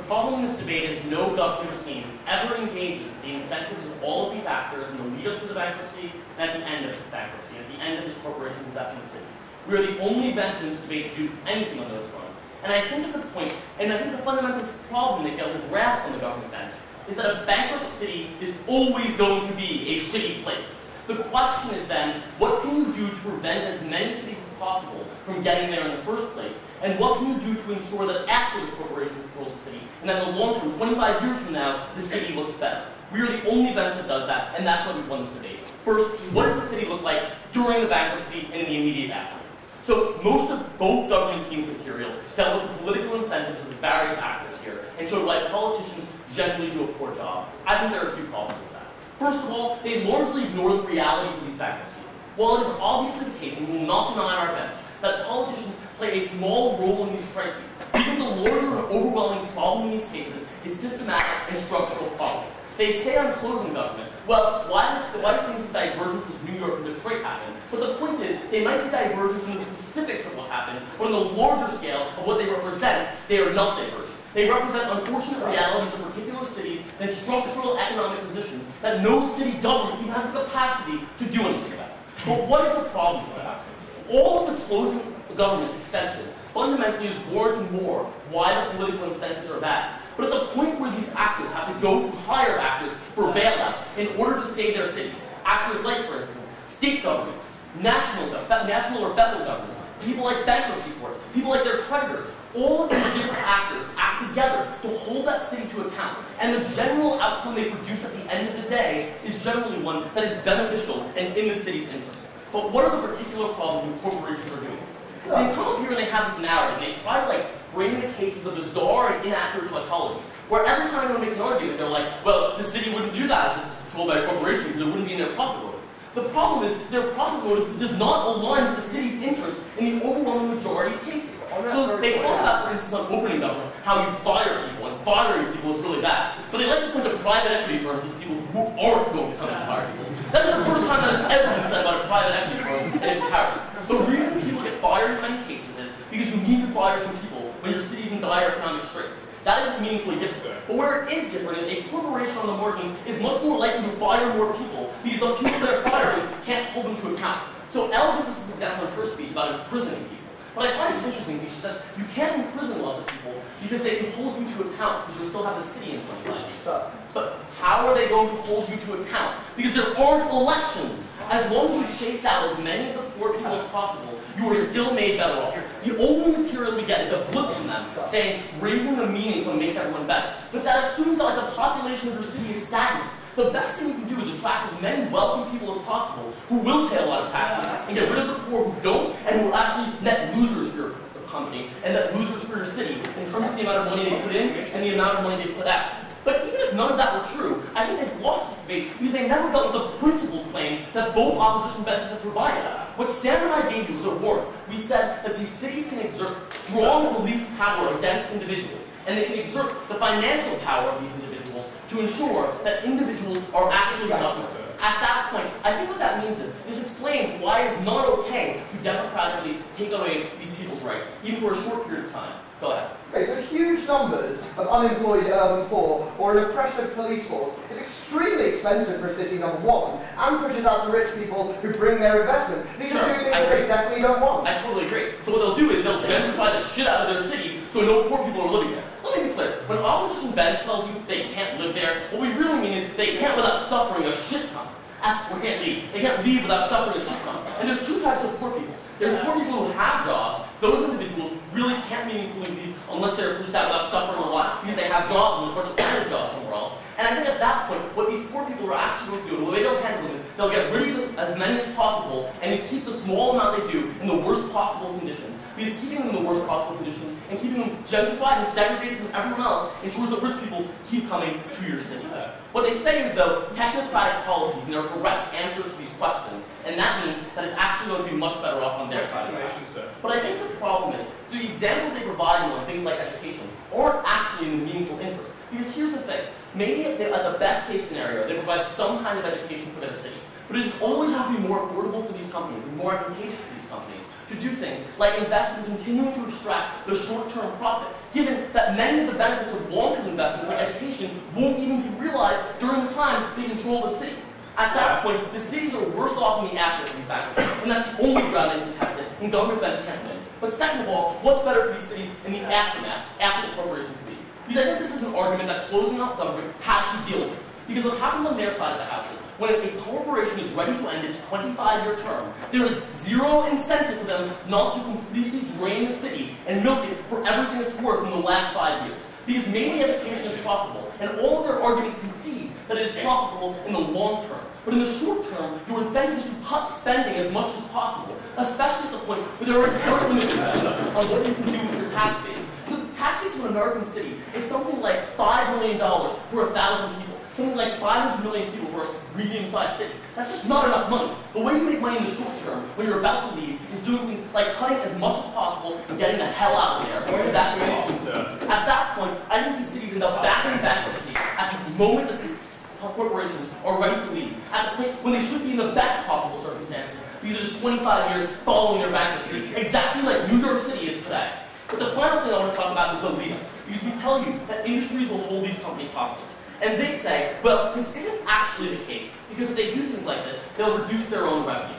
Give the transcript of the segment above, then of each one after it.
problem in this debate is no government team ever engages with the incentives of all of these actors in the lead up to the bankruptcy and at the end of the bankruptcy, at the end of this corporation possessing the city. We are the only bench in this debate to do anything on those fronts. And I think that the point, and I think the fundamental problem they fail to grasp on the government bench is that a bankrupt city is always going to be a shitty place. The question is then, what can you do to prevent as many cities as possible from getting there in the first place? And what can you do to ensure that after the corporation controls the city, and that in the long term, 25 years from now, the city looks better? We are the only bench that does that, and that's why we've won this debate. First, what does the city look like during the bankruptcy and in the immediate after? So most of both government teams' material dealt with the political incentives of the various actors here, and showed why politicians generally do a poor job. I think there are a few problems with that. First of all, they largely ignore the realities of these bankruptcies. While it is obviously the case, and we will not deny on our bench, that politicians play a small role in these crises, we think the larger and overwhelming problem in these cases is systematic and structural problems. They say on closing government, well, why do things as divergent as New York and Detroit happen? But the point is, they might be divergent in the specifics of what happened, but on the larger scale of what they represent, they are not divergent. They represent unfortunate realities of particular cities and structural economic positions that no city government even has the capacity to do anything about. But what is the problem with that? All of the closing government's extension fundamentally is warranting more why the political incentives are bad. But at the point where these actors have to go to hire actors for bailouts in order to save their cities, actors like, for instance, state governments, national or federal governments, people like bankruptcy courts, people like their creditors, all of these different actors act together to hold that city to account. And the general outcome they produce at the end of the day is generally one that is beneficial and in the city's interest. But what are the particular problems when corporations are doing this? They come up here and they have this narrative, and they try to frame the case as a bizarre and inaccurate psychology, where every time anyone makes an argument, they're like, well, the city wouldn't do that if it's controlled by a corporation because it wouldn't be in their profit motive. The problem is their profit motive does not align with the city's interest in the overwhelming majority of cases. So they talk about, for instance, on opening government, how you fire people, and firing people is really bad. But they like to point to private equity firms as people who aren't going to come and fire people. That's the first time that has ever been said about a private equity firm and empowerment. The reason people get fired in many cases is because you need to fire some people when your city's in dire economic straits. That isn't meaningfully different. But where it is different is a corporation on the margins is much more likely to fire more people because the people they're firing can't hold them to account. So Elle gives us this example in her speech about imprisoning people. But I find this interesting because she says you can't imprison lots of people because they can hold you to account because you'll still have the city in 25 years. But how are they going to hold you to account? Because there aren't elections. As long as you chase out as many of the poor people as possible, you are still made better off. The only material we get is a blip from them saying raising the mean income makes everyone better. But that assumes that the population of your city is stagnant. The best thing you can do is attract as many wealthy people as possible who will pay a lot of taxes and get rid of the poor who don't and who are actually net losers for your company and net losers for your city in terms of the amount of money they put in and the amount of money they put out. But even if none of that were true, I think they've lost this debate because they never dealt with the principled claim that both opposition benches have provided. What Sam and I gave you was a warning. We said that these cities can exert strong police power against individuals, and they can exert the financial power of these individuals to ensure that individuals are actually suffering. At that point, I think what that means is, this explains why it's not okay to democratically take away these people's rights, even for a short period of time. Go ahead. Okay, so huge numbers of unemployed urban poor or an oppressive police force is extremely expensive for city number one and pushes out the rich people who bring their investment. These are two things that they definitely don't want. I totally agree. So what they'll do is they'll gentrify the shit out of their city so no poor people are living there. Let me be clear. When opposition bench tells you they can't live there, what we really mean is they can't without suffering a shit ton. Or can't leave. They can't leave without suffering a shit ton. And there's two types of poor people. There's poor people who have jobs. Those individuals really can't meaningfully leave unless they're pushed out without suffering a lot because they have jobs and they'll start to find a job somewhere else. And I think at that point, what these poor people are actually going to do, and the way they'll handle it is they'll get rid of as many as possible and keep the small amount they do in the worst possible conditions. Because keeping them in the worst possible conditions and keeping them gentrified and segregated from everyone else ensures that rich people keep coming to your city. What they say is, though, technocratic policies and there are correct answers to these questions, and that means that it's actually going to be much better off on their side of the house. But I think the problem is, the examples they provide on things like education aren't actually in the meaningful interest. Because here's the thing, maybe at the best case scenario, they provide some kind of education for their city, but it is always going to be more affordable for these companies and more advantageous for these companies to do things like invest in continuing to extract the short-term profit given that many of the benefits of long-term investments like education won't even be realized during the time they control the city. At that point, the cities are worse off in the aftermath of these bankruptcies, and that's the only ground they can test it, and government venture can't win. But second of all, what's better for these cities in the aftermath, after the corporations leave? Because I think this is an argument that closing out government had to deal with. Because what happens on their side of the house is, when a corporation is ready to end its 25-year term, there is zero incentive for them not to completely drain the city and milk it for everything it's worth in the last 5 years. Because maybe education is profitable, and all of their arguments concede that it is profitable in the long term. But in the short term, your incentive is to cut spending as much as possible, especially at the point where there are inherent limitations on what you can do with your tax base. The tax base of an American city is something like $5 million for 1,000 people. Something like 500 million people for a medium-sized city. That's just not enough money. The way you make money in the short term, when you're about to leave, is doing things like cutting as much as possible and getting the hell out of there. That's the issue. At that point, I think these cities end up back in bankruptcy at the moment that these corporations are ready to leave. At the point when they should be in the best possible circumstances. These are just 25 years following their bankruptcy, exactly like New York City is today. But the final thing I want to talk about is the lead-up. Because we tell you that industries will hold these companies hostage. And they say, well, this isn't actually the case, because if they do things like this, they'll reduce their own revenue.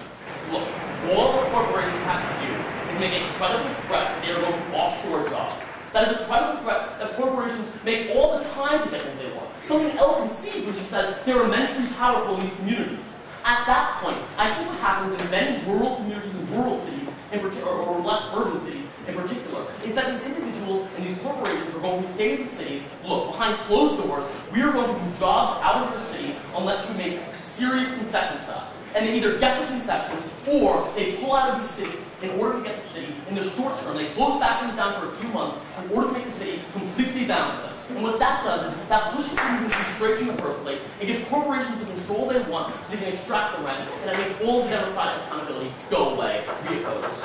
Look, all a corporation has to do is make a credible threat that they are going to offshore jobs. That is a credible threat that corporations make all the time to get what they want. Something else concedes when she says they're immensely powerful in these communities. At that point, I think what happens in many rural communities and rural cities, in particular, or less urban cities in particular, is that these individuals and these corporations are going to say to the cities, look, behind closed doors, we are going to move jobs out of your city unless you make serious concessions to us. And they either get the concessions or they pull out of these cities in order to get the city in the short term. They close factories down for a few months in order to make the city completely bound to them. And what that does is that pushes things into constraints in the first place. It gives corporations the control they want so they can extract the rent, and it makes all the democratic accountability go away. We oppose.